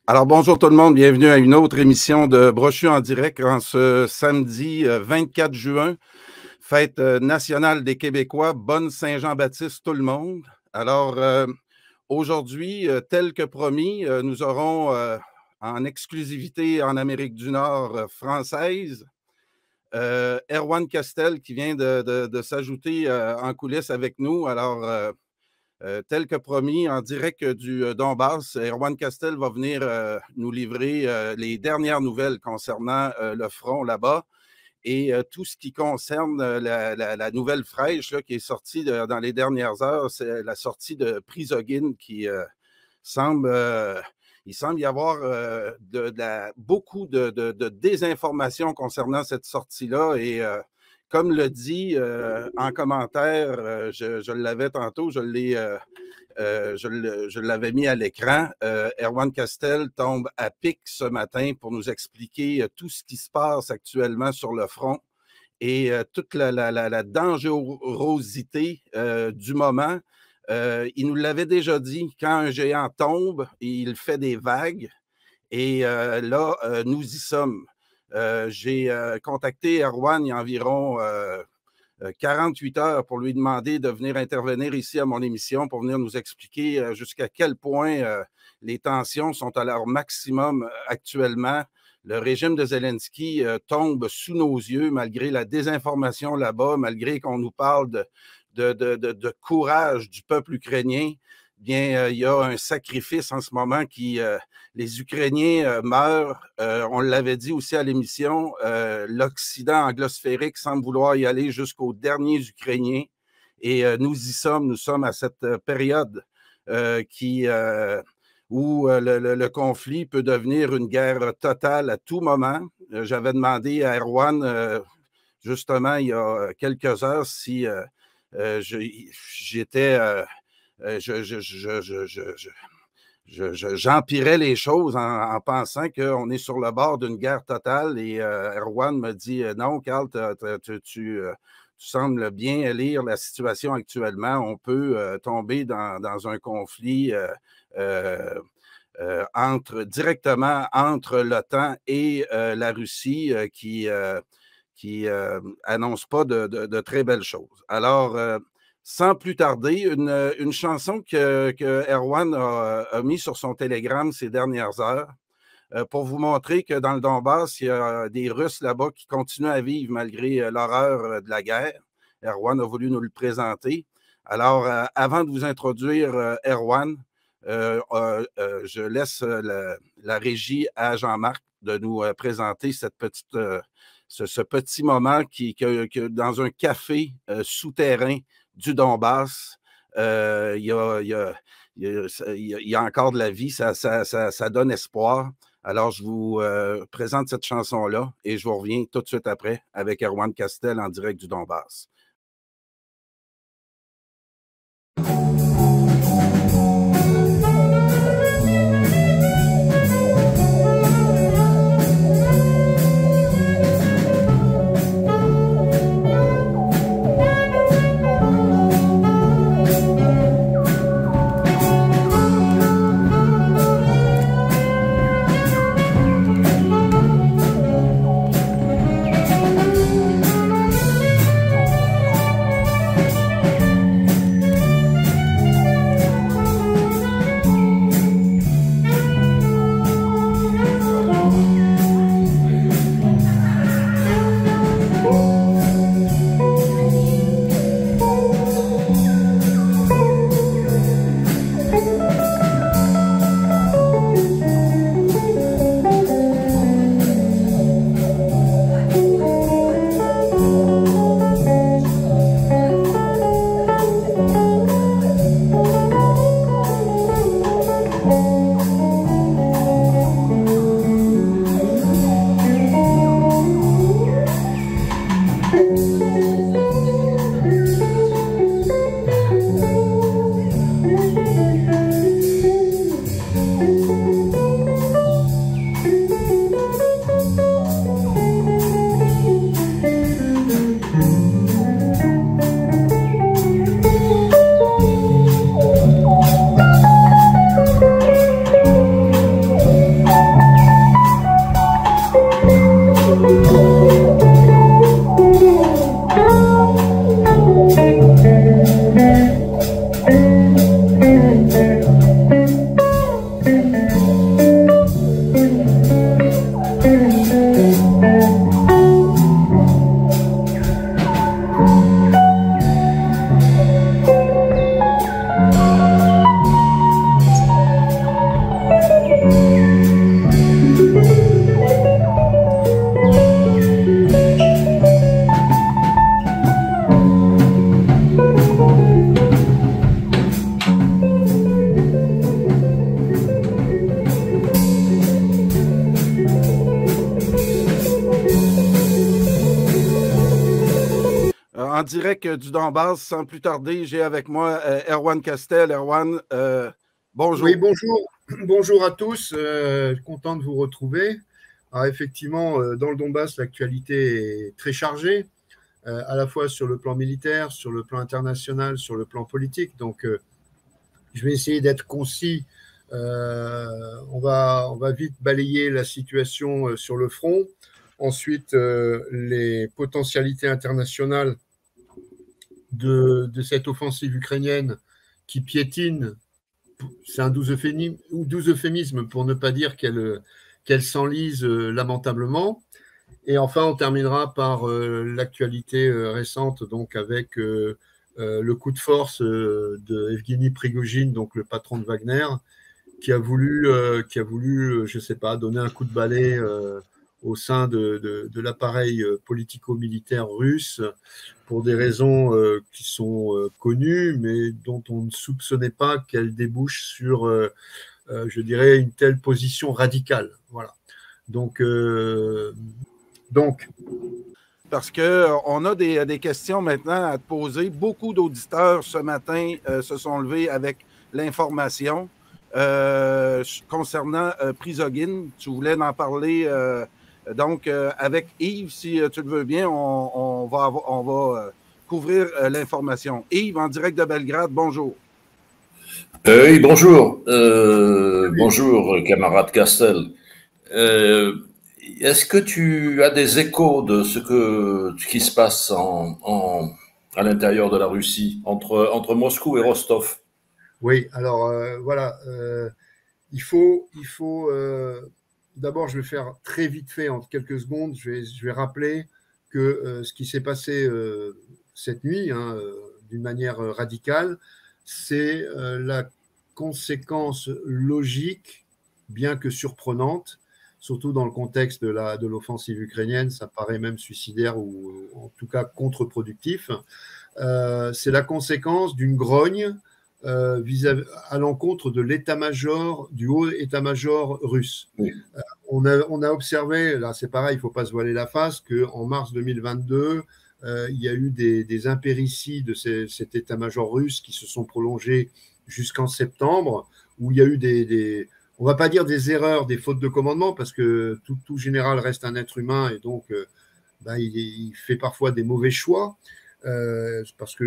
Alors, bonjour tout le monde, bienvenue à une autre émission de Brochu en direct en ce samedi 24 juin, fête nationale des Québécois. Bonne Saint-Jean-Baptiste tout le monde. Alors, aujourd'hui, tel que promis, nous aurons en exclusivité en Amérique du Nord française, Erwan Castel qui vient de s'ajouter en coulisses avec nous. Alors, tel que promis, en direct du Donbass, Erwan Castel va venir nous livrer les dernières nouvelles concernant le front là-bas et tout ce qui concerne la nouvelle fraîche là, qui est sortie dans les dernières heures, c'est la sortie de Prisogine qui semble... il semble y avoir beaucoup de désinformation concernant cette sortie-là et comme le dit en commentaire, je l'avais tantôt, je l'avais mis à l'écran. Erwan Castel tombe à pic ce matin pour nous expliquer tout ce qui se passe actuellement sur le front et toute la dangerosité du moment. Il nous l'avait déjà dit, quand un géant tombe, il fait des vagues. Et là, nous y sommes. J'ai contacté Erwan il y a environ 48 heures pour lui demander de venir intervenir ici à mon émission pour venir nous expliquer jusqu'à quel point les tensions sont à leur maximum actuellement. Le régime de Zelensky tombe sous nos yeux malgré la désinformation là-bas, malgré qu'on nous parle de courage du peuple ukrainien. Bien, il y a un sacrifice en ce moment qui... les Ukrainiens meurent. On l'avait dit aussi à l'émission, l'Occident anglosphérique semble vouloir y aller jusqu'aux derniers Ukrainiens. Et nous y sommes. Nous sommes à cette période où le conflit peut devenir une guerre totale à tout moment. J'avais demandé à Erwan, justement, il y a quelques heures, si j'étais... j'empirais les choses en pensant qu'on est sur le bord d'une guerre totale et Erwan me dit non, Carl, tu sembles bien lire la situation actuellement. On peut tomber dans un conflit directement entre l'OTAN et la Russie qui annonce pas de très belles choses. Alors, sans plus tarder, une chanson que Erwan a mis sur son Telegram ces dernières heures pour vous montrer que dans le Donbass, il y a des Russes là-bas qui continuent à vivre malgré l'horreur de la guerre. Erwan a voulu nous le présenter. Alors, avant de vous introduire Erwan, je laisse la régie à Jean-Marc de nous présenter ce petit moment que dans un café souterrain du Donbass, il y a encore de la vie, ça donne espoir. Alors, je vous présente cette chanson-là et je vous reviens tout de suite après avec Erwan Castel en direct du Donbass. direct du Donbass. Sans plus tarder, j'ai avec moi Erwan Castel. Erwan, bonjour. Oui, bonjour. Bonjour à tous. Content de vous retrouver. Alors, effectivement, dans le Donbass, l'actualité est très chargée, à la fois sur le plan militaire, sur le plan international, sur le plan politique. Donc, je vais essayer d'être concis. On va vite balayer la situation sur le front. Ensuite, les potentialités internationales de cette offensive ukrainienne qui piétine. C'est un doux euphémisme pour ne pas dire qu'elle s'enlise lamentablement. Et enfin, on terminera par l'actualité récente, donc avec le coup de force de Evgeny Prigojine, donc le patron de Wagner, qui a voulu, je ne sais pas, donner un coup de balai au sein de l'appareil politico-militaire russe pour des raisons qui sont connues, mais dont on ne soupçonnait pas qu'elles débouchent sur, je dirais, une telle position radicale. Voilà. Donc parce qu'on a des questions maintenant à te poser. Beaucoup d'auditeurs ce matin se sont levés avec l'information concernant Prigojine. Tu voulais en parler donc avec Yves, si tu le veux bien, on va couvrir l'information. Yves, en direct de Belgrade, bonjour. Oui, bonjour. Bonjour, camarade Castel. Est-ce que tu as des échos de ce qui se passe à l'intérieur de la Russie, entre Moscou et Rostov? Oui, alors voilà, il faut d'abord, je vais faire très vite fait en quelques secondes, je vais rappeler que ce qui s'est passé cette nuit, d'une manière radicale, c'est la conséquence logique, bien que surprenante, surtout dans le contexte de l'offensive ukrainienne, ça paraît même suicidaire ou en tout cas contre-productif. C'est la conséquence d'une grogne à l'encontre de l'état-major, du haut état-major russe. Oui. On a observé, là c'est pareil, il ne faut pas se voiler la face, qu'en mars 2022, il y a eu des impérities de cet état-major russe qui se sont prolongées jusqu'en septembre, où il y a eu on ne va pas dire des erreurs, des fautes de commandement, parce que tout général reste un être humain et donc il fait parfois des mauvais choix. Parce que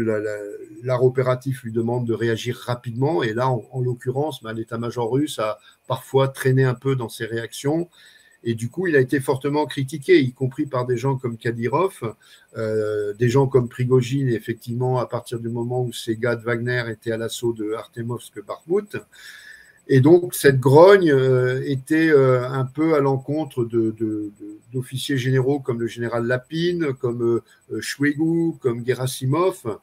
l'art opératif lui demande de réagir rapidement. Et là, en l'occurrence, l'état-major russe a parfois traîné un peu dans ses réactions. Et du coup, il a été fortement critiqué, y compris par des gens comme Kadyrov, des gens comme Prigojine, effectivement, à partir du moment où ces gars de Wagner étaient à l'assaut de Artemovsk-Bakhmout. Et donc, cette grogne était un peu à l'encontre d'officiers généraux comme le général Lapine, comme Shoigu, comme Gerasimov.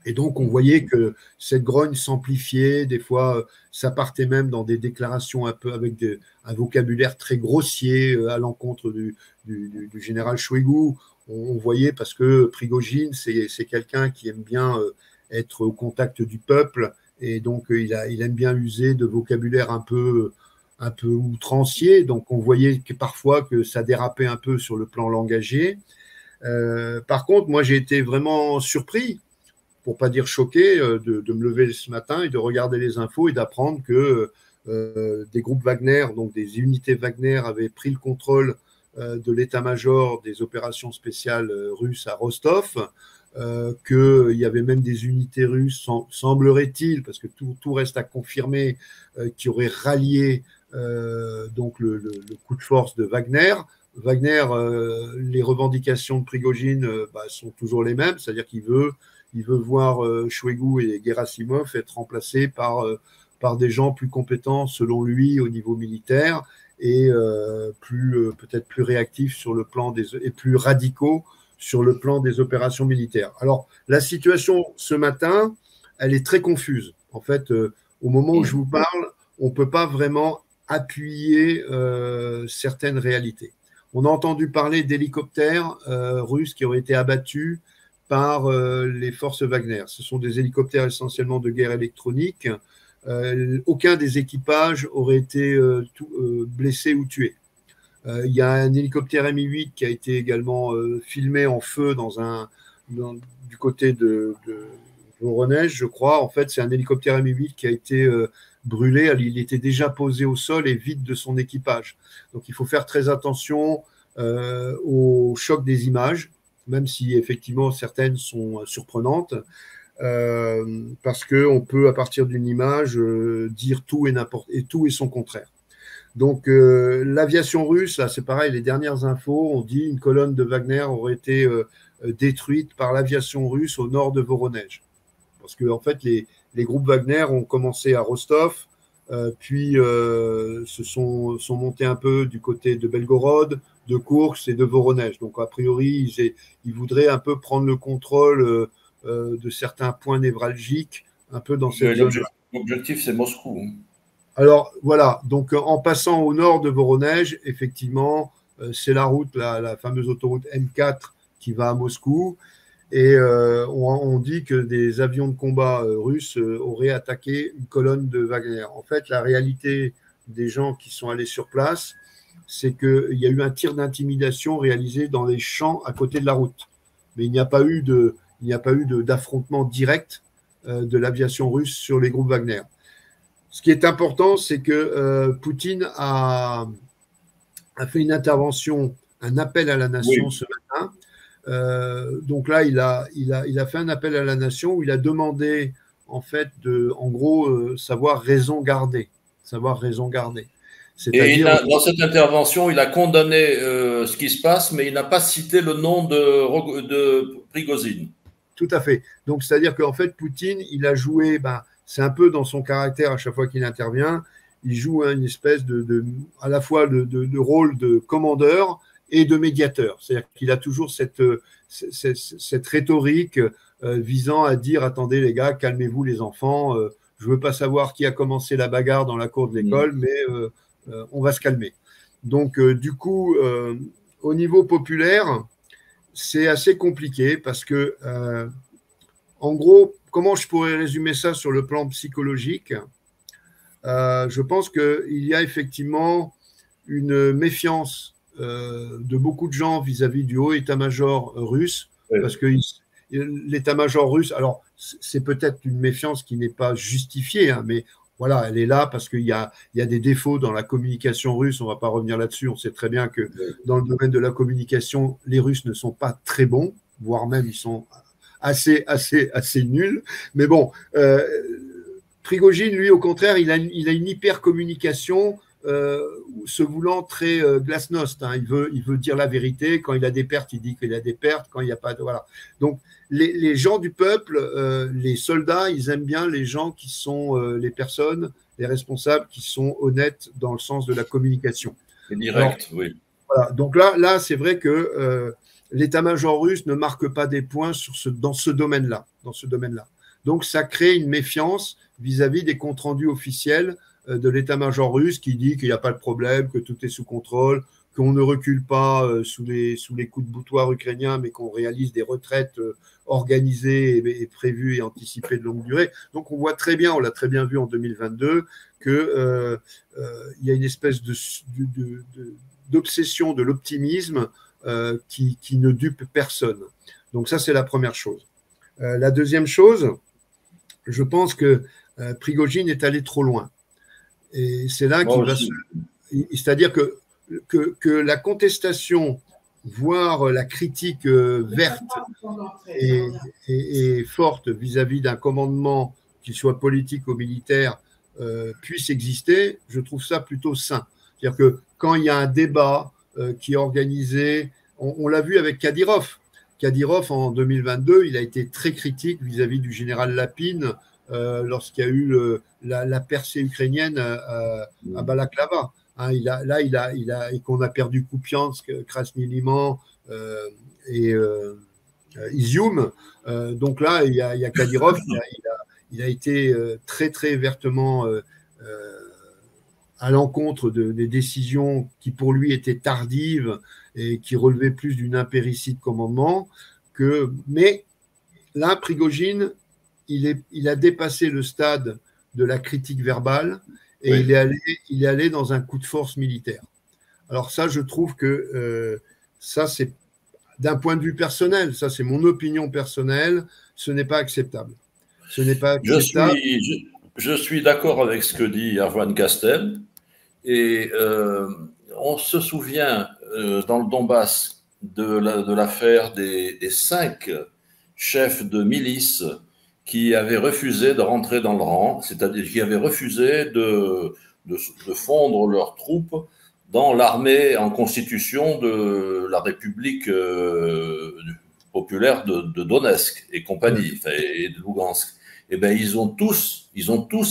Et donc, on voyait que cette grogne s'amplifiait. Des fois, ça partait même dans des déclarations un peu avec un vocabulaire très grossier à l'encontre du général Shoigu. On voyait parce que Prigojine, c'est quelqu'un qui aime bien être au contact du peuple. Et donc, il aime bien user de vocabulaire un peu outrancier. Donc, on voyait que parfois que ça dérapait un peu sur le plan langagier. Par contre, moi, j'ai été vraiment surpris, pour pas dire choqué, de me lever ce matin et de regarder les infos et d'apprendre que des groupes Wagner, donc des unités Wagner, avaient pris le contrôle de l'état-major des opérations spéciales russes à Rostov. Qu'il y avait même des unités russes, semblerait-il, parce que tout reste à confirmer, qui auraient rallié donc le coup de force de Wagner. Wagner, les revendications de Prigojine sont toujours les mêmes, c'est-à-dire qu'il veut voir Shoigu et Gerasimov être remplacés par des gens plus compétents, selon lui, au niveau militaire, et peut-être plus réactifs sur le plan et plus radicaux sur le plan des opérations militaires. Alors, la situation ce matin, elle est très confuse. En fait, au moment où je vous parle, on ne peut pas vraiment appuyer certaines réalités. On a entendu parler d'hélicoptères russes qui auraient été abattus par les forces Wagner. Ce sont des hélicoptères essentiellement de guerre électronique. Aucun des équipages aurait été blessé ou tué. Il y a un hélicoptère Mi-8 qui a été également filmé en feu dans un du côté de Voronezh, je crois. En fait, c'est un hélicoptère Mi-8 qui a été brûlé. Il était déjà posé au sol et vide de son équipage. Donc, il faut faire très attention au choc des images, même si effectivement certaines sont surprenantes, parce qu'on peut, à partir d'une image, dire tout et tout et son contraire. Donc, l'aviation russe, là, c'est pareil, les dernières infos, on dit une colonne de Wagner aurait été détruite par l'aviation russe au nord de Voronezh. Parce que, en fait, les groupes Wagner ont commencé à Rostov, puis se sont montés un peu du côté de Belgorod, de Koursk et de Voronezh. Donc, a priori, ils voudraient un peu prendre le contrôle de certains points névralgiques, un peu dans cette zone. L'objectif, c'est Moscou. Alors, voilà. Donc, en passant au nord de Voronezh, effectivement, c'est la route, la fameuse autoroute M4 qui va à Moscou. Et on dit que des avions de combat russes auraient attaqué une colonne de Wagner. En fait, la réalité des gens qui sont allés sur place, c'est qu'il y a eu un tir d'intimidation réalisé dans les champs à côté de la route. Mais il n'y a pas eu d'affrontement direct de l'aviation russe sur les groupes Wagner. Ce qui est important, c'est que Poutine a fait une intervention, un appel à la nation ce matin. Donc là, il a fait un appel à la nation où il a demandé, en fait, en gros, savoir raison garder. Et dans cette intervention, il a condamné ce qui se passe, mais il n'a pas cité le nom de Prigozhin. Tout à fait. Donc, c'est-à-dire qu'en fait, Poutine, il a joué, c'est un peu dans son caractère à chaque fois qu'il intervient, il joue une espèce à la fois de rôle de commandeur et de médiateur. C'est-à-dire qu'il a toujours cette rhétorique visant à dire « Attendez les gars, calmez-vous les enfants, je ne veux pas savoir qui a commencé la bagarre dans la cour de l'école, mais on va se calmer. » Donc, du coup, au niveau populaire, c'est assez compliqué parce que, en gros, comment je pourrais résumer ça sur le plan psychologique ? Je pense qu'il y a effectivement une méfiance de beaucoup de gens vis-à-vis du haut état-major russe, parce que l'état-major russe, alors c'est peut-être une méfiance qui n'est pas justifiée, mais voilà, elle est là parce qu'il y a des défauts dans la communication russe, on ne va pas revenir là-dessus, on sait très bien que dans le domaine de la communication, les Russes ne sont pas très bons, voire même ils sont assez nuls, mais bon, Prigozhin, lui, au contraire, il a une hyper-communication se voulant très glasnost. Il veut dire la vérité. Quand il a des pertes, il dit qu'il a des pertes. Quand il n'y a pas de… Voilà. Donc, les gens du peuple, les soldats, ils aiment bien les gens qui sont les personnes, les responsables qui sont honnêtes dans le sens de la communication. C'est direct, oui. Voilà. Donc là, c'est vrai que l'état-major russe ne marque pas des points dans ce domaine-là. Donc, ça crée une méfiance vis-à-vis des comptes rendus officiels de l'état-major russe qui dit qu'il n'y a pas de problème, que tout est sous contrôle, qu'on ne recule pas sous les coups de boutoir ukrainiens, mais qu'on réalise des retraites organisées et prévues et anticipées de longue durée. Donc, on voit très bien, on l'a très bien vu en 2022, qu'il y a une espèce d'obsession de l'optimisme qui ne dupe personne. Donc, ça, c'est la première chose. La deuxième chose, je pense que Prigozhin est allé trop loin. Et c'est là qu'il va se… C'est-à-dire que la contestation, voire la critique verte et forte vis-à-vis d'un commandement, qu'il soit politique ou militaire, puisse exister, je trouve ça plutôt sain. C'est-à-dire que quand il y a un débat qui est organisé, on l'a vu avec Kadyrov. Kadyrov, en 2022, il a été très critique vis-à-vis du général Lapine lorsqu'il y a eu la percée ukrainienne à Balaklava. Et qu'on a perdu Kupiansk, Krasny Liman et Izium. Donc là, il y a Kadyrov, il a été très, très vertement à l'encontre des décisions qui, pour lui, étaient tardives et qui relevaient plus d'une impéritie de commandement. Mais là, Prigozhin, il a dépassé le stade de la critique verbale et il est allé dans un coup de force militaire. Alors ça, je trouve que ça, c'est… d'un point de vue personnel, ça c'est mon opinion personnelle, ce n'est pas acceptable. Ce n'est pas acceptable. Je suis d'accord avec ce que dit Erwan Castel. Et on se souvient dans le Donbass de l'affaire des 5 chefs de milice qui avaient refusé de rentrer dans le rang, c'est-à-dire qui avaient refusé de fondre leurs troupes dans l'armée en constitution de la République populaire de Donetsk et compagnie, et de Lugansk. Eh bien, ils ont tous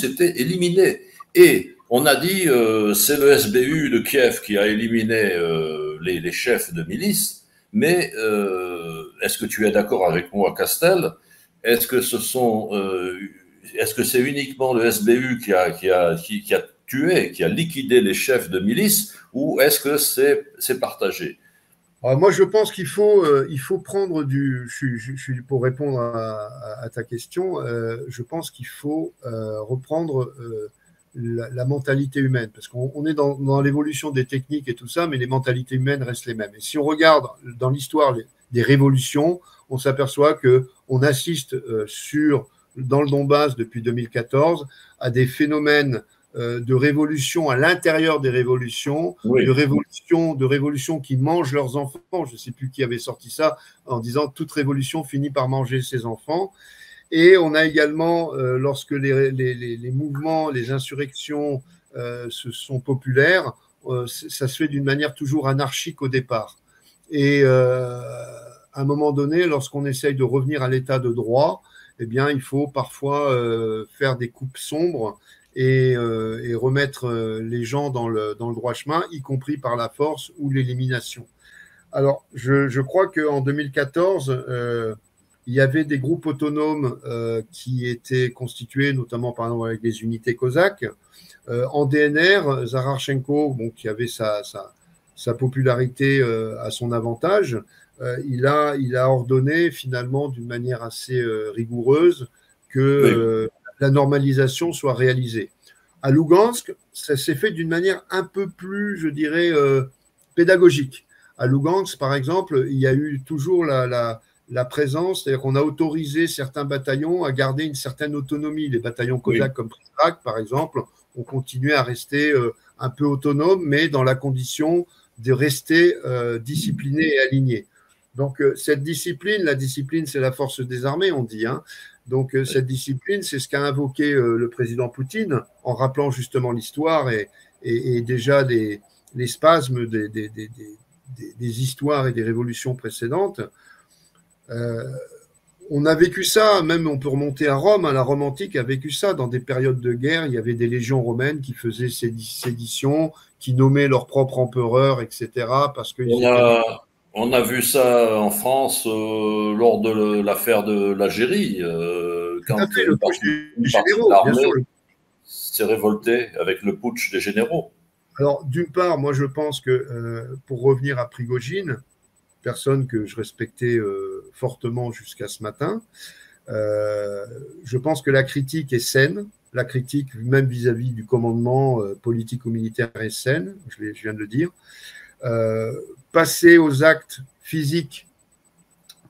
été éliminés. Et on a dit, c'est le SBU de Kiev qui a éliminé les chefs de milice, mais est-ce que tu es d'accord avec moi, Castel? Est-ce que c'est uniquement le SBU qui a tué, qui a liquidé les chefs de milice, ou est-ce que c'est partagé? Alors moi, je pense qu'il faut prendre pour répondre à ta question, je pense qu'il faut reprendre la mentalité humaine, parce qu'on est dans l'évolution des techniques et tout ça, mais les mentalités humaines restent les mêmes. Et si on regarde dans l'histoire des révolutions, on s'aperçoit qu'on assiste dans le Donbass depuis 2014 à des phénomènes de révolution à l'intérieur des révolutions, oui. de révolutions qui mangent leurs enfants. Je ne sais plus qui avait sorti ça en disant toute révolution finit par manger ses enfants. Et on a également, lorsque les mouvements, les insurrections sont populaires, ça se fait d'une manière toujours anarchique au départ. Et à un moment donné, lorsqu'on essaye de revenir à l'état de droit, eh bien, il faut parfois faire des coupes sombres et remettre les gens dans le droit chemin, y compris par la force ou l'élimination. Alors, je crois qu'en 2014, il y avait des groupes autonomes qui étaient constitués, notamment par exemple avec des unités cosaques. En DNR, Zararchenko, qui avait sa popularité à son avantage, il a ordonné finalement d'une manière assez rigoureuse que la normalisation soit réalisée. À Lugansk, ça s'est fait d'une manière un peu plus, je dirais, pédagogique. À Lugansk, par exemple, il y a eu toujours la présence, c'est-à-dire qu'on a autorisé certains bataillons à garder une certaine autonomie. Les bataillons cosaques comme Pripyat, par exemple, ont continué à rester un peu autonomes, mais dans la condition de rester disciplinés et alignés. Donc, cette discipline, la discipline, c'est la force des armées, on dit, hein. Donc, cette discipline, c'est ce qu'a invoqué le président Poutine en rappelant justement l'histoire et déjà les spasmes des histoires et des révolutions précédentes. On a vécu ça, même on peut remonter à Rome, hein, la Rome antique a vécu ça dans des périodes de guerre. Il y avait des légions romaines qui faisaient sédition, qui nommaient leur propre empereur, etc. Parce que on a vu ça en France lors de l'affaire de l'Algérie, quand le putsch des généraux, bien sûr. S'est révolté avec le putsch des généraux. Alors, d'une part, moi je pense que pour revenir à Prigojine, personne que je respectais fortement jusqu'à ce matin, je pense que la critique est saine, la critique même vis-à-vis du commandement politique ou militaire est saine, je viens de le dire. Passer aux actes physiques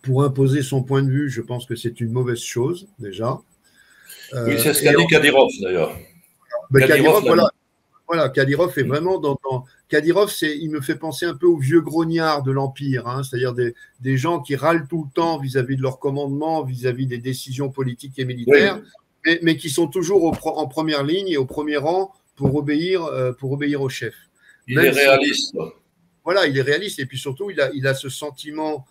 pour imposer son point de vue, je pense que c'est une mauvaise chose, déjà. Oui, c'est ce qu'a dit Kadyrov, d'ailleurs. Kadyrov, voilà, Kadyrov est vraiment dans Kadyrov, il me fait penser un peu aux vieux grognards de l'Empire, hein, c'est-à-dire des gens qui râlent tout le temps vis-à-vis de leur commandement, vis-à-vis des décisions politiques et militaires, mais qui sont toujours en première ligne et au premier rang pour obéir au chef. Il est réaliste. Voilà, il est réaliste et puis surtout, il a ce sentiment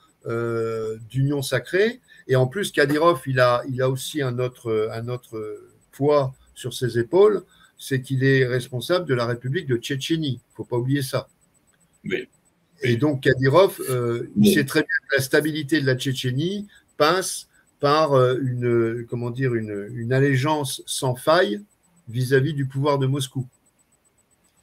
d'union sacrée. Et en plus, Kadyrov, il a aussi un autre poids sur ses épaules, c'est qu'il est responsable de la République de Tchétchénie. Il ne faut pas oublier ça. Oui. Et donc, Kadyrov, il sait très bien que la stabilité de la Tchétchénie passe par une allégeance sans faille vis-à-vis du pouvoir de Moscou.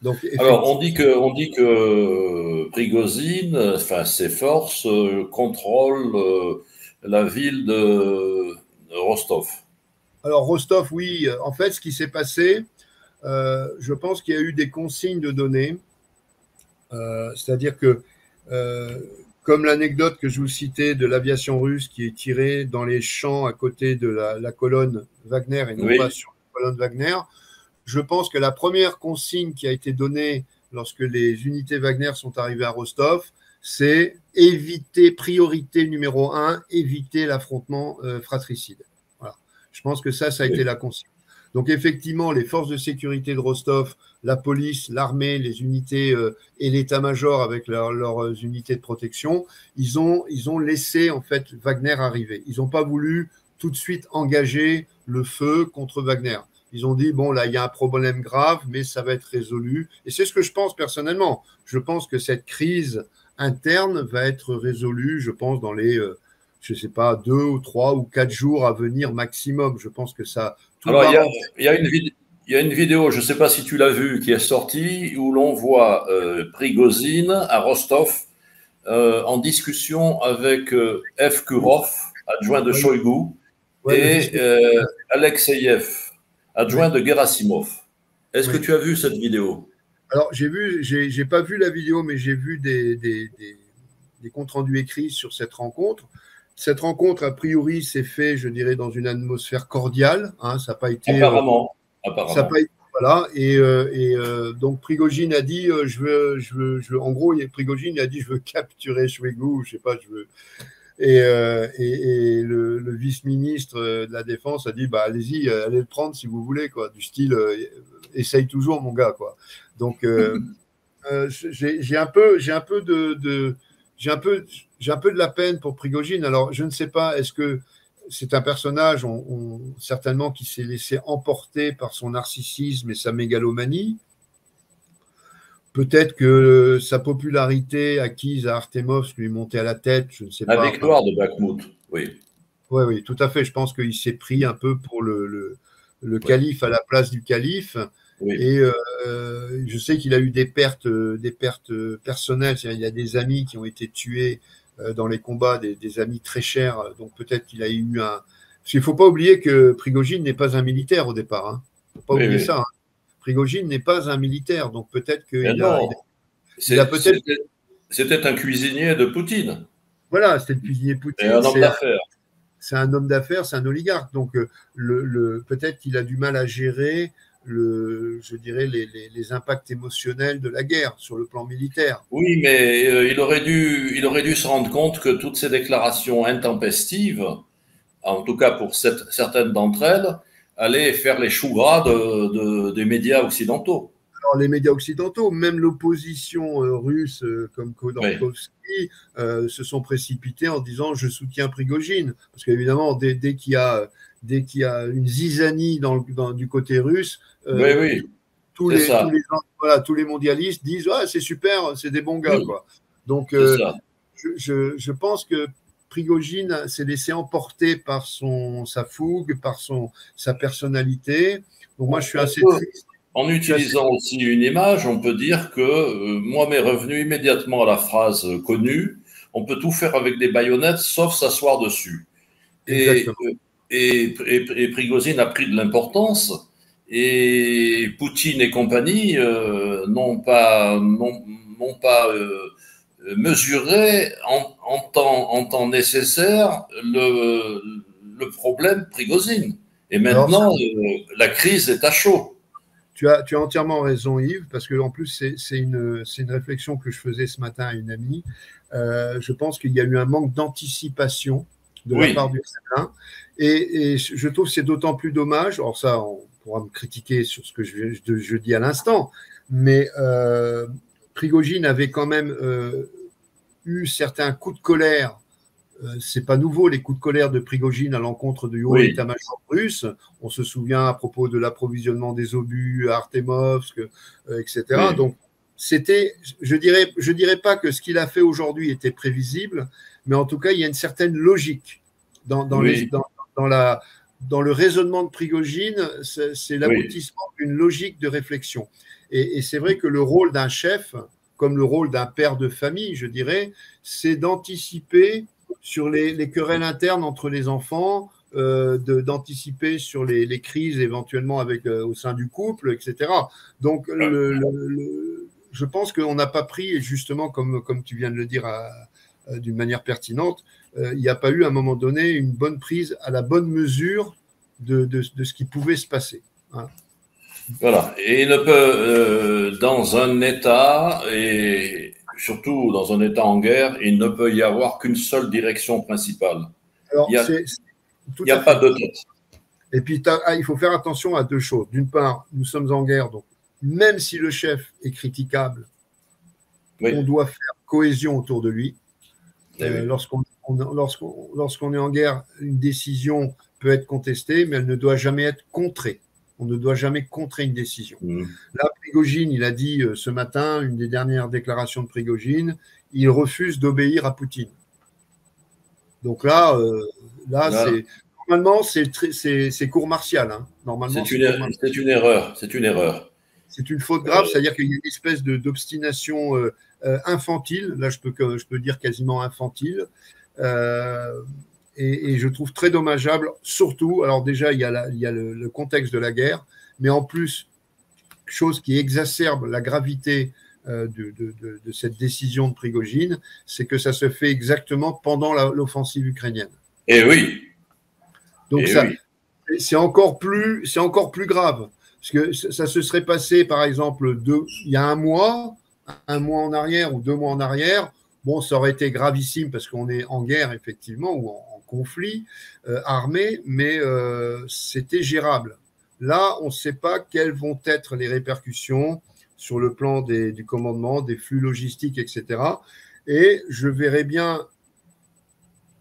Donc, alors, on dit que Prigozhin, enfin ses forces, contrôlent la ville de Rostov. Alors, Rostov, oui. En fait, ce qui s'est passé, je pense qu'il y a eu des consignes de données. C'est-à-dire que comme l'anecdote que je vous citais de l'aviation russe qui est tirée dans les champs à côté de la colonne Wagner et non Oui. pas sur la colonne Wagner. Je pense que la première consigne qui a été donnée lorsque les unités Wagner sont arrivées à Rostov, c'est éviter, priorité numéro 1, éviter l'affrontement fratricide. Voilà. Je pense que ça a été la consigne. Donc effectivement, les forces de sécurité de Rostov, la police, l'armée, les unités et l'état-major avec leurs unités de protection, ils ont laissé en fait Wagner arriver. Ils n'ont pas voulu tout de suite engager le feu contre Wagner. Ils ont dit, bon, là, il y a un problème grave, mais ça va être résolu. Et c'est ce que je pense personnellement. Je pense que cette crise interne va être résolue, je pense, dans les, je ne sais pas, 2 ou 3 ou 4 jours à venir maximum. Je pense que ça... Alors, il y a une vidéo, je ne sais pas si tu l'as vue, qui est sortie, où l'on voit Prigozhin à Rostov en discussion avec F. Kurov, adjoint de Shoigu, et Alexeyev, adjoint de Gerasimov. Est-ce que tu as vu cette vidéo? Alors, j'ai pas vu la vidéo, mais j'ai vu des comptes rendus écrits sur cette rencontre. Cette rencontre, a priori, s'est faite, je dirais, dans une atmosphère cordiale. Hein, ça n'a pas été. Apparemment. Ça n'a pas été, voilà. Et donc, Prigozhin a dit, en gros, Prigozhin a dit, je veux capturer Shoigu, je sais pas, je veux. Et le vice-ministre de la Défense a dit, bah, allez-y, allez le prendre si vous voulez, quoi. Du style, essaye toujours, mon gars, quoi. Donc, j'ai un peu de la peine pour Prigozhin. Alors, je ne sais pas, est-ce que c'est un personnage certainement qui s'est laissé emporter par son narcissisme et sa mégalomanie. Peut-être que sa popularité acquise à Artemovsk lui montait à la tête, je ne sais pas. La victoire de Bakhmout, oui. Oui, tout à fait. Je pense qu'il s'est pris un peu pour le calife à la place du calife. Oui. Et je sais qu'il a eu des pertes personnelles. Il y a des amis qui ont été tués dans les combats, des amis très chers. Donc peut-être qu'il a eu un... Parce qu'il ne faut pas oublier que Prigozhin n'est pas un militaire au départ. Hein. Il ne faut pas oublier ça. Hein. Prigozhin n'est pas un militaire. Donc peut-être qu'il a peut-être... C'était un cuisinier de Poutine. Voilà, c'était le cuisinier de Poutine. C'est un homme d'affaires. C'est un homme d'affaires, c'est un oligarque. Donc peut-être qu'il a du mal à gérer je dirais, les impacts émotionnels de la guerre sur le plan militaire. Oui, mais il aurait dû se rendre compte que toutes ces déclarations intempestives, en tout cas pour certaines d'entre elles, allaient faire les choux gras des médias occidentaux. Alors, les médias occidentaux, même l'opposition russe comme Khodorkovsky se sont précipités en disant « je soutiens Prigozhin ». Parce qu'évidemment, dès qu'il y a une zizanie du côté russe, tous les mondialistes disent « c'est super, c'est des bons gars ». Quoi. Donc, je pense que Prigozhin s'est laissé emporter par sa fougue, par sa personnalité. Donc, moi, je suis assez triste. En utilisant aussi une image, on peut dire que moi m'est revenu immédiatement la phrase connue « on peut tout faire avec des baïonnettes sauf s'asseoir dessus ». Et Prigozhin a pris de l'importance et Poutine et compagnie n'ont pas mesuré en temps nécessaire le problème Prigozhin. Et maintenant, la crise est à chaud. Tu as entièrement raison, Yves, parce que en plus, c'est une réflexion que je faisais ce matin à une amie. Je pense qu'il y a eu un manque d'anticipation de la part du Kremlin. Et je trouve que c'est d'autant plus dommage. Alors ça, on pourra me critiquer sur ce que je dis à l'instant, mais Prigozhin avait quand même eu certains coups de colère. C'est pas nouveau, les coups de colère de Prigozhin à l'encontre du haut état-major russe. On se souvient à propos de l'approvisionnement des obus à Artemovsk, etc. Oui. Donc, c'était, je dirais pas que ce qu'il a fait aujourd'hui était prévisible, mais en tout cas, il y a une certaine logique dans le raisonnement de Prigozhin. C'est l'aboutissement d'une logique de réflexion. Et c'est vrai que le rôle d'un chef, comme le rôle d'un père de famille, je dirais, c'est d'anticiper sur les querelles internes entre les enfants, d'anticiper sur les crises éventuellement au sein du couple, etc. Donc, je pense qu'on n'a pas pris, justement, comme tu viens de le dire d'une manière pertinente, il n'y a pas eu à un moment donné une bonne prise à la bonne mesure de ce qui pouvait se passer. Hein. Voilà. Et il ne peut, dans un État, et surtout dans un État en guerre, il ne peut y avoir qu'une seule direction principale. Alors, il n'y a pas de tête. Et puis, il faut faire attention à deux choses. D'une part, nous sommes en guerre, donc même si le chef est critiquable, oui, on doit faire cohésion autour de lui. Oui. Lorsqu'on est en guerre, une décision peut être contestée, mais elle ne doit jamais être contrée. On ne doit jamais contrer une décision. Là, Prigojine, il a dit ce matin, une des dernières déclarations de Prigojine, il refuse d'obéir à Poutine. Donc là, c'est normalement c'est cour martiale. Hein. Normalement, c'est une erreur. C'est une erreur. C'est une faute grave, c'est-à-dire qu'il y a une espèce d'obstination infantile. Là, je peux dire quasiment infantile. Et je trouve très dommageable, surtout, alors déjà, il y a le contexte de la guerre, mais en plus, chose qui exacerbe la gravité de cette décision de Prigojine, c'est que ça se fait exactement pendant l'offensive ukrainienne. Et oui. Donc c'est encore plus grave, parce que ça se serait passé, par exemple, il y a un mois en arrière ou 2 mois en arrière. Bon, ça aurait été gravissime parce qu'on est en guerre, effectivement, ou en conflit armé, mais c'était gérable. Là, on ne sait pas quelles vont être les répercussions sur le plan du commandement, des flux logistiques, etc. Et je verrais bien,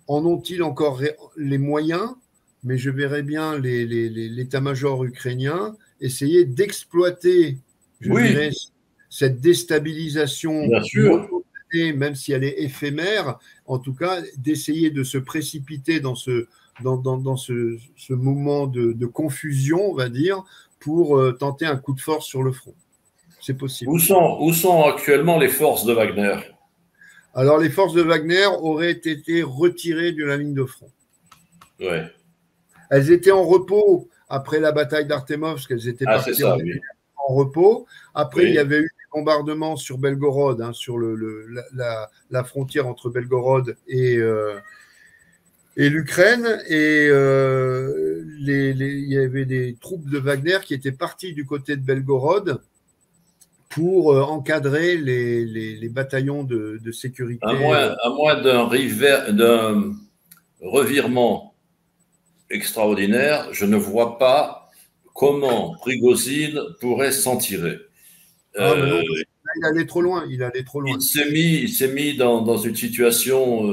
en ont-ils encore les moyens, mais je verrais bien l'état-major ukrainien essayer d'exploiter, je dirais, cette déstabilisation. Bien sûr. Même si elle est éphémère, en tout cas, d'essayer de se précipiter dans ce moment de confusion, on va dire, pour tenter un coup de force sur le front. C'est possible. Où sont actuellement les forces de Wagner? Alors, les forces de Wagner auraient été retirées de la ligne de front. Ouais. Elles étaient en repos après la bataille d'Artemovsk, qu'elles étaient parties en repos. Après, il y avait eu bombardement sur Belgorod, hein, sur la frontière entre Belgorod et l'Ukraine. Et il y avait des troupes de Wagner qui étaient parties du côté de Belgorod pour encadrer les bataillons de sécurité. À moins d'un revirement extraordinaire, je ne vois pas comment Prigojine pourrait s'en tirer. Non, il allait trop loin. Il s'est mis dans une situation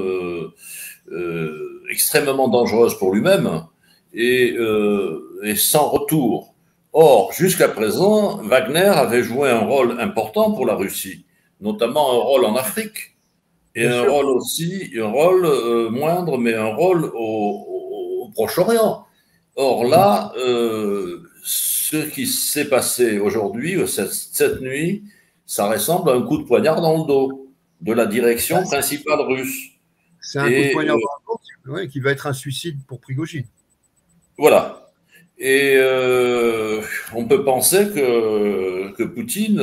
extrêmement dangereuse pour lui-même et sans retour. Or, jusqu'à présent, Wagner avait joué un rôle important pour la Russie, notamment un rôle en Afrique et un rôle moindre, mais un rôle au Proche-Orient. Or là, ce qui s'est passé aujourd'hui, cette nuit, ça ressemble à un coup de poignard dans le dos de la direction principale russe. C'est un coup de poignard dans le dos qui va être un suicide pour Prigojine. Voilà. Et on peut penser que Poutine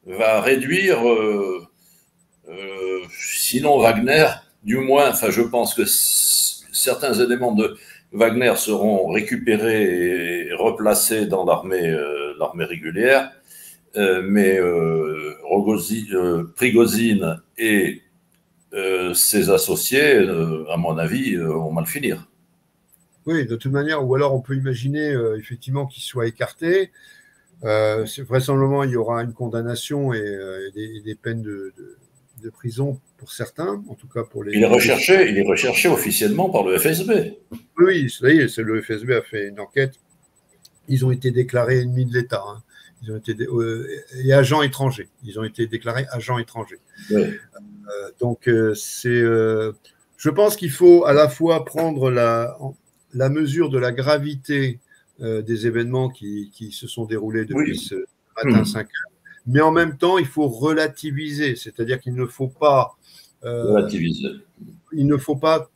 va réduire, sinon Wagner, du moins, enfin je pense que certains éléments de Wagner seront récupérés et replacés dans l'armée régulière, mais Prigojine et ses associés, à mon avis, vont mal finir. Oui, de toute manière, ou alors on peut imaginer effectivement qu'il soit écarté. Vraisemblablement, il y aura une condamnation et des peines de prison pour certains, en tout cas pour les. Il est recherché officiellement par le FSB. Oui, ça y est, le FSB a fait une enquête. Ils ont été déclarés ennemis de l'État. Hein. Ils ont été et agents étrangers. Ils ont été déclarés agents étrangers. Oui. Donc je pense qu'il faut à la fois prendre la mesure de la gravité des événements qui se sont déroulés depuis ce matin 5 heures, mais en même temps, il faut relativiser, c'est-à-dire qu'il ne faut pas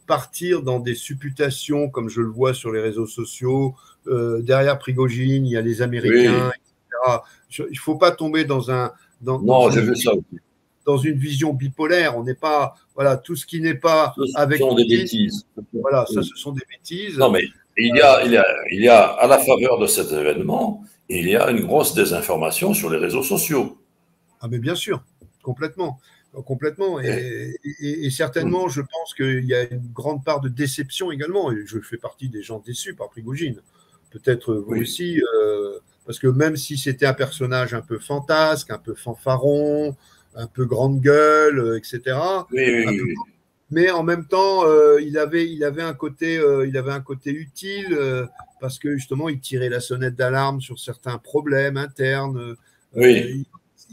partir dans des supputations comme je le vois sur les réseaux sociaux. Derrière Prigojine, il y a les Américains, etc. Il ne faut pas tomber dans dans une vision bipolaire. On n'est pas, voilà, tout ce qui n'est pas avec. Ce sont des bêtises. Voilà, ça, ce sont des bêtises. Non, mais il y a, à la faveur de cet événement, il y a une grosse désinformation sur les réseaux sociaux. Ah, mais bien sûr, complètement. Complètement. Et certainement, je pense qu'il y a une grande part de déception également. Et je fais partie des gens déçus par Prigojine. Peut-être vous aussi, parce que même si c'était un personnage un peu fantasque, un peu fanfaron, un peu grande gueule, etc. Mais en même temps, il avait un côté utile parce que justement, il tirait la sonnette d'alarme sur certains problèmes internes.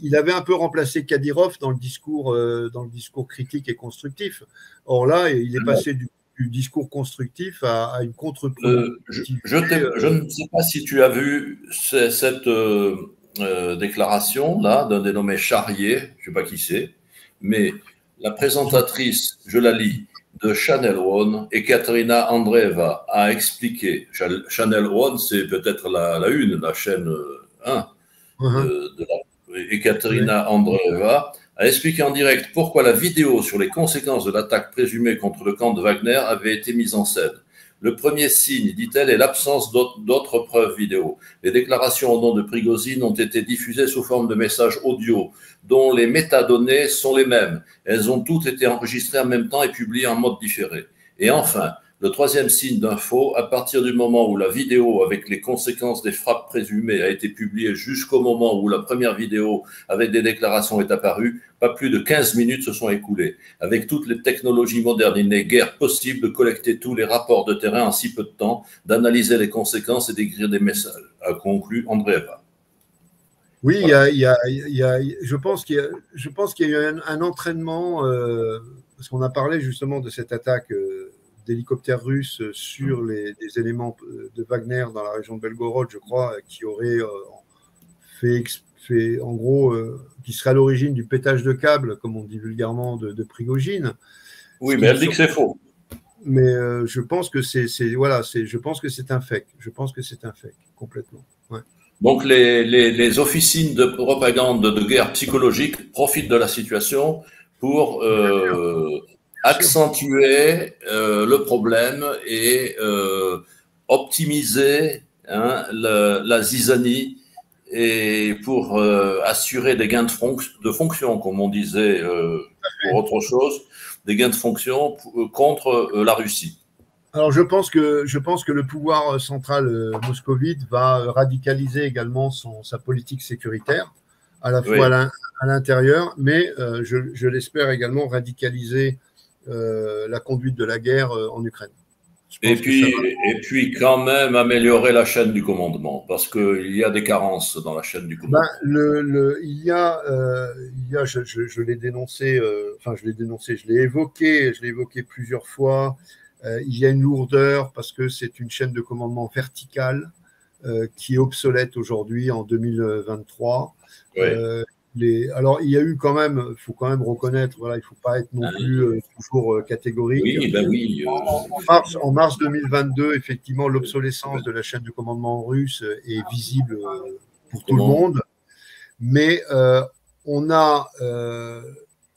Il avait un peu remplacé Kadyrov dans le discours critique et constructif. Or là, il est passé du discours constructif à une contre-productivité. Je ne sais pas si tu as vu cette déclaration là d'un dénommé Charrier, je ne sais pas qui c'est, mais la présentatrice, je la lis, de Channel One, Ekaterina Andreeva, a expliqué. Channel One, c'est peut-être la une, la chaîne 1 Ekaterina Andreeva a expliqué en direct pourquoi la vidéo sur les conséquences de l'attaque présumée contre le camp de Wagner avait été mise en scène. Le premier signe, dit-elle, est l'absence d'autres preuves vidéo. Les déclarations au nom de Prigozhin ont été diffusées sous forme de messages audio, dont les métadonnées sont les mêmes. Elles ont toutes été enregistrées en même temps et publiées en mode différé. Et enfin, le troisième signe d'info, à partir du moment où la vidéo avec les conséquences des frappes présumées a été publiée jusqu'au moment où la première vidéo avec des déclarations est apparue, pas plus de 15 minutes se sont écoulées. Avec toutes les technologies modernes, il n'est guère possible de collecter tous les rapports de terrain en si peu de temps, d'analyser les conséquences et d'écrire des messages, a conclu Andreeva. Oui, je pense qu'il y a eu un entraînement, parce qu'on a parlé justement de cette attaque d'hélicoptères russes sur des éléments de Wagner dans la région de Belgorod, je crois, qui auraient fait en gros, qui serait à l'origine du pétage de câble, comme on dit vulgairement, de Prigojine. Oui, mais elle dit que c'est faux. Mais je pense que je pense que c'est un fake. Je pense que c'est un fake, complètement. Ouais. Donc les officines de propagande de guerre psychologique profitent de la situation pour accentuer le problème et optimiser la zizanie et pour assurer des gains de fonction, comme on disait pour autre chose, des gains de fonction contre la Russie. Alors je pense que le pouvoir central moscovite va radicaliser également sa politique sécuritaire, à la fois à l'intérieur, mais je l'espère également radicaliser la conduite de la guerre en Ukraine. Et puis quand même améliorer la chaîne du commandement, parce qu'il y a des carences dans la chaîne du commandement. Je l'ai dénoncé, je l'ai évoqué plusieurs fois. Il y a une lourdeur parce que c'est une chaîne de commandement verticale qui est obsolète aujourd'hui en 2023. Alors, il y a eu quand même, il faut quand même reconnaître, voilà, il ne faut pas être non plus toujours catégorique. Oui, En mars 2022, effectivement, l'obsolescence de la chaîne de commandement russe est visible pour tout le monde. Mais on a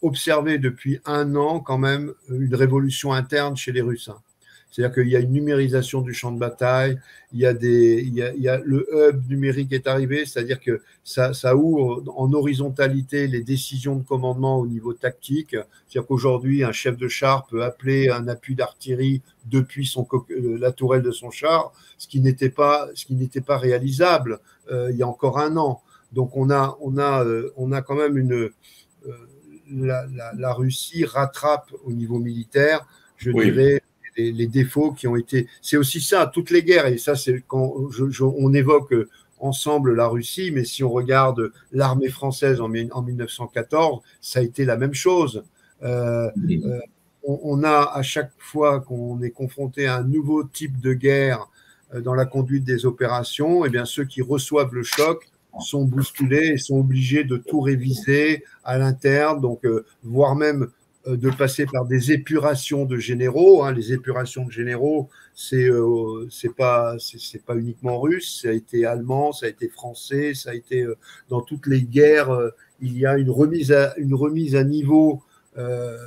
observé depuis 1 an quand même une révolution interne chez les Russes. C'est-à-dire qu'il y a une numérisation du champ de bataille, il y a le hub numérique est arrivé, c'est-à-dire que ça ouvre en horizontalité les décisions de commandement au niveau tactique. C'est-à-dire qu'aujourd'hui, un chef de char peut appeler un appui d'artillerie depuis la tourelle de son char, ce qui n'était pas réalisable il y a encore 1 an. Donc on a quand même la Russie rattrape au niveau militaire, je dirais, les défauts qui ont été. C'est aussi ça, toutes les guerres, et ça, c'est quand on évoque ensemble la Russie, mais si on regarde l'armée française en 1914, ça a été la même chose. On a, à chaque fois qu'on est confronté à un nouveau type de guerre dans la conduite des opérations, eh bien, ceux qui reçoivent le choc sont bousculés et sont obligés de tout réviser à l'interne, donc voire même de passer par des épurations de généraux. Hein. Les épurations de généraux, c'est pas uniquement russe, ça a été allemand, ça a été français, ça a été dans toutes les guerres. Il y a une remise à niveau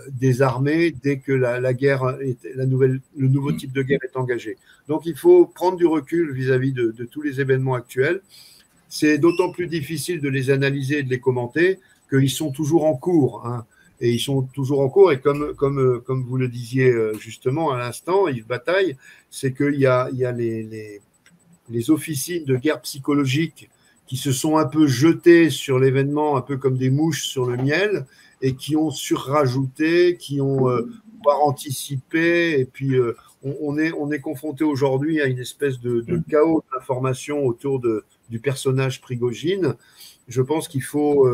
des armées dès que le nouveau type de guerre est engagé. Donc il faut prendre du recul vis-à-vis de tous les événements actuels. C'est d'autant plus difficile de les analyser et de les commenter qu'ils sont toujours en cours. Hein. Et ils sont toujours en cours. Et comme vous le disiez justement à l'instant, Yves Bataille, c'est qu'il y a les officines de guerre psychologique qui se sont un peu jetées sur l'événement, un peu comme des mouches sur le miel, et qui ont surrajouté, qui ont voire anticipé. Et puis, on est confronté aujourd'hui à une espèce de chaos d'informations autour du personnage Prigojine. Je pense qu'il faut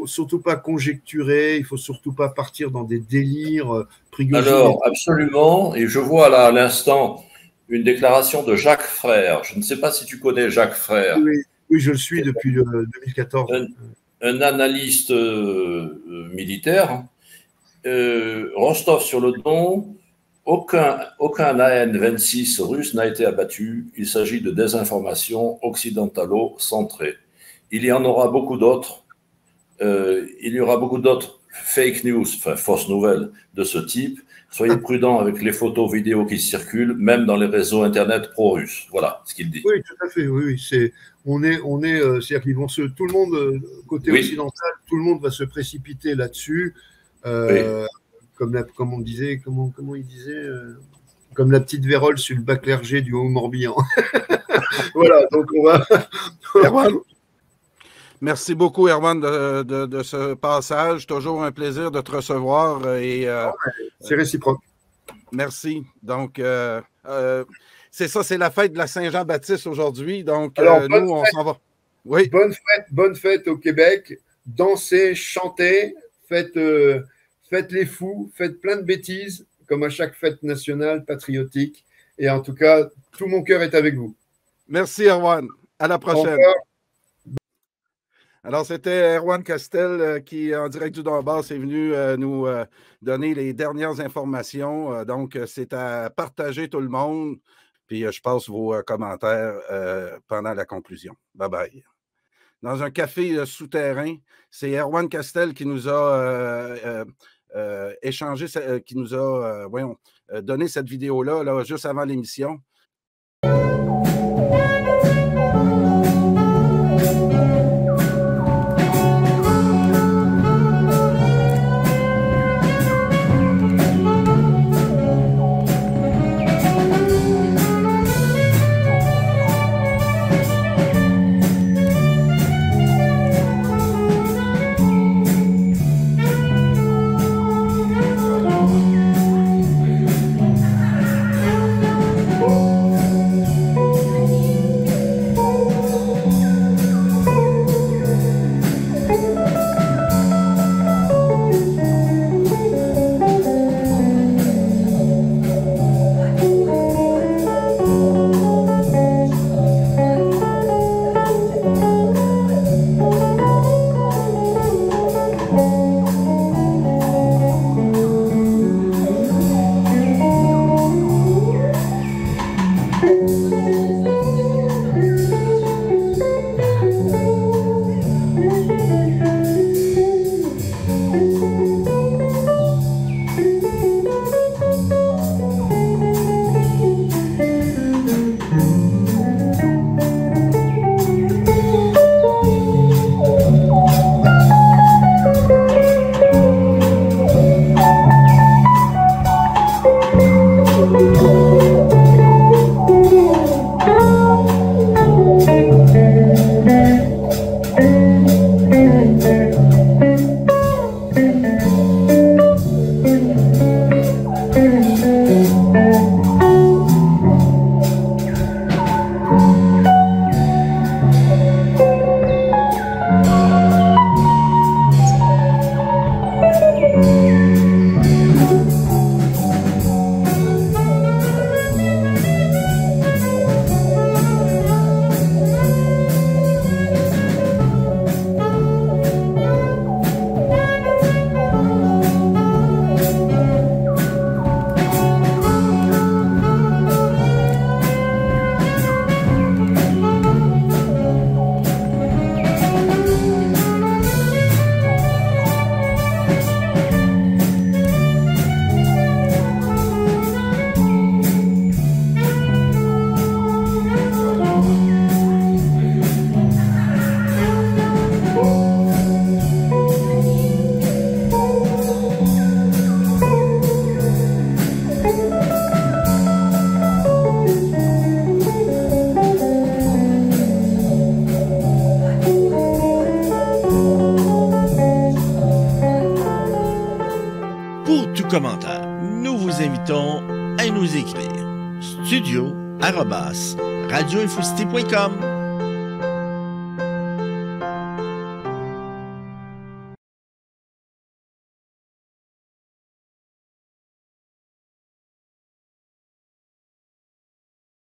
surtout pas conjecturer, il faut surtout pas partir dans des délires. Prigojine. Alors, absolument. Et je vois là à l'instant une déclaration de Jacques Frère. Je ne sais pas si tu connais Jacques Frère. Oui, je le suis depuis 2014. Un analyste militaire. Rostov-sur-le-Don, aucun AN-26 russe n'a été abattu. Il s'agit de désinformation occidentalo-centrée. Il y en aura beaucoup d'autres. Il y aura beaucoup d'autres fake news, enfin fausses nouvelles de ce type. Soyez prudents avec les photos, vidéos qui circulent, même dans les réseaux Internet pro-russes. Voilà ce qu'il dit. Oui, tout à fait. Oui. C'est-à-dire qu'ils vont tout le monde, côté occidental, tout le monde va se précipiter là-dessus. Comme on disait, comment il disait, comme la petite vérole sur le bas clergé du Haut-Morbihan. Voilà, donc on va. Erwan, merci beaucoup, Erwan, de ce passage. Toujours un plaisir de te recevoir. C'est réciproque. Merci. Donc, c'est ça, c'est la fête de la Saint-Jean-Baptiste aujourd'hui. Donc, alors, nous, on s'en va. Oui. Bonne fête au Québec. Dansez, chantez, faites les fous, faites plein de bêtises, comme à chaque fête nationale patriotique. Et en tout cas, tout mon cœur est avec vous. Merci, Erwan. À la prochaine. Alors, c'était Erwan Castel qui, en direct du Donbass, est venu nous donner les dernières informations. Donc, c'est à partager tout le monde. Puis, je passe vos commentaires pendant la conclusion. Bye-bye. Dans un café souterrain, c'est Erwan Castel qui nous a échangé, qui nous a donné cette vidéo-là là, juste avant l'émission. Pour tout commentaire, nous vous invitons à nous écrire studio@radioinfocité.com.